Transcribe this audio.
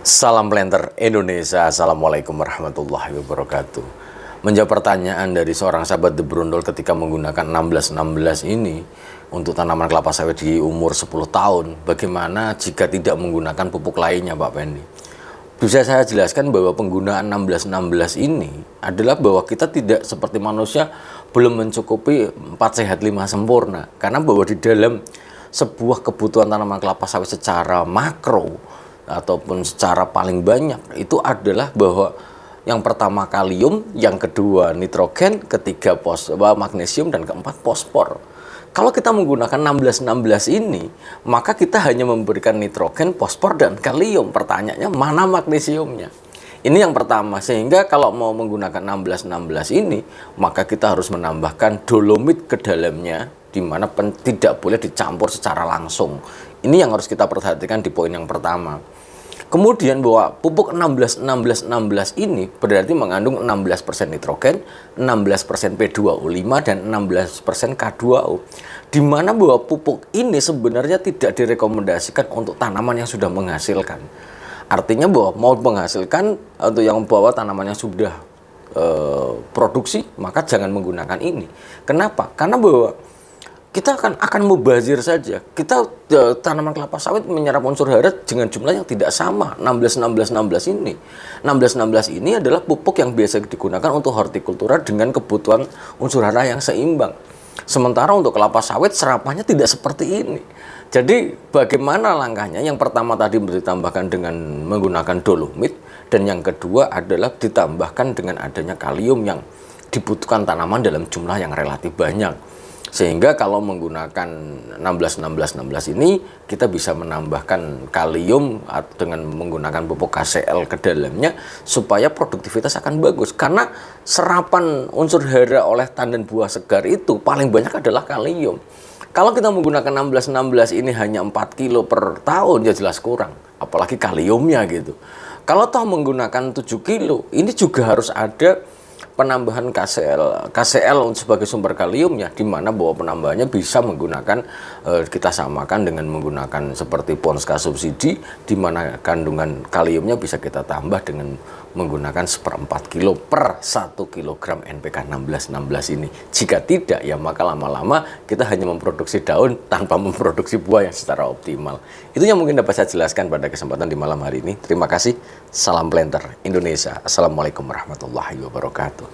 Salam Planter Indonesia, Assalamualaikum warahmatullahi wabarakatuh. Menjawab pertanyaan dari seorang sahabat De Brondol ketika menggunakan 1616 ini untuk tanaman kelapa sawit di umur 10 tahun, bagaimana jika tidak menggunakan pupuk lainnya, Pak Pendi? Bisa saya jelaskan bahwa penggunaan 1616 ini adalah bahwa kita tidak seperti manusia belum mencukupi 4 sehat 5 sempurna, karena bahwa di dalam sebuah kebutuhan tanaman kelapa sawit secara makro ataupun secara paling banyak itu adalah bahwa yang pertama kalium, yang kedua nitrogen, ketiga magnesium, dan keempat fosfor. Kalau kita menggunakan 1616 ini, maka kita hanya memberikan nitrogen, fosfor, dan kalium. Pertanyaannya, mana magnesiumnya? Ini yang pertama, sehingga kalau mau menggunakan 1616 ini, maka kita harus menambahkan dolomit ke dalamnya, di mana tidak boleh dicampur secara langsung. Ini yang harus kita perhatikan di poin yang pertama. Kemudian bahwa pupuk 16-16-16 ini berarti mengandung 16% nitrogen, 16% P2O5, dan 16% K2O. Di mana bahwa pupuk ini sebenarnya tidak direkomendasikan untuk tanaman yang sudah menghasilkan. Artinya bahwa mau menghasilkan untuk yang bawa tanaman yang sudah produksi, maka jangan menggunakan ini. Kenapa? Karena bahwa kita akan mubazir saja. Kita tanaman kelapa sawit menyerap unsur hara dengan jumlah yang tidak sama. 16-16-16 ini 16-16 ini adalah pupuk yang biasa digunakan untuk hortikultura dengan kebutuhan unsur hara yang seimbang. Sementara untuk kelapa sawit serapannya tidak seperti ini. Jadi bagaimana langkahnya? Yang pertama tadi ditambahkan dengan menggunakan dolomit, dan yang kedua adalah ditambahkan dengan adanya kalium yang dibutuhkan tanaman dalam jumlah yang relatif banyak. Sehingga kalau menggunakan 16-16-16 ini, kita bisa menambahkan kalium dengan menggunakan pupuk KCl ke dalamnya, supaya produktivitas akan bagus. Karena serapan unsur hara oleh tandan buah segar itu paling banyak adalah kalium. Kalau kita menggunakan 16-16 ini hanya 4 kilo per tahun, ya jelas kurang. Apalagi kaliumnya gitu. Kalau toh menggunakan 7 kilo, ini juga harus ada penambahan KCl sebagai sumber kaliumnya, di mana bahwa penambahannya bisa menggunakan kita samakan dengan menggunakan seperti Ponska subsidi, di mana kandungan kaliumnya bisa kita tambah dengan menggunakan 1/4 kilo per 1 kilogram NPK 16-16 ini. Jika tidak, ya maka lama-lama kita hanya memproduksi daun tanpa memproduksi buah yang secara optimal. Itu yang mungkin dapat saya jelaskan pada kesempatan di malam hari ini. Terima kasih. Salam Planter Indonesia. Assalamualaikum warahmatullahi wabarakatuh.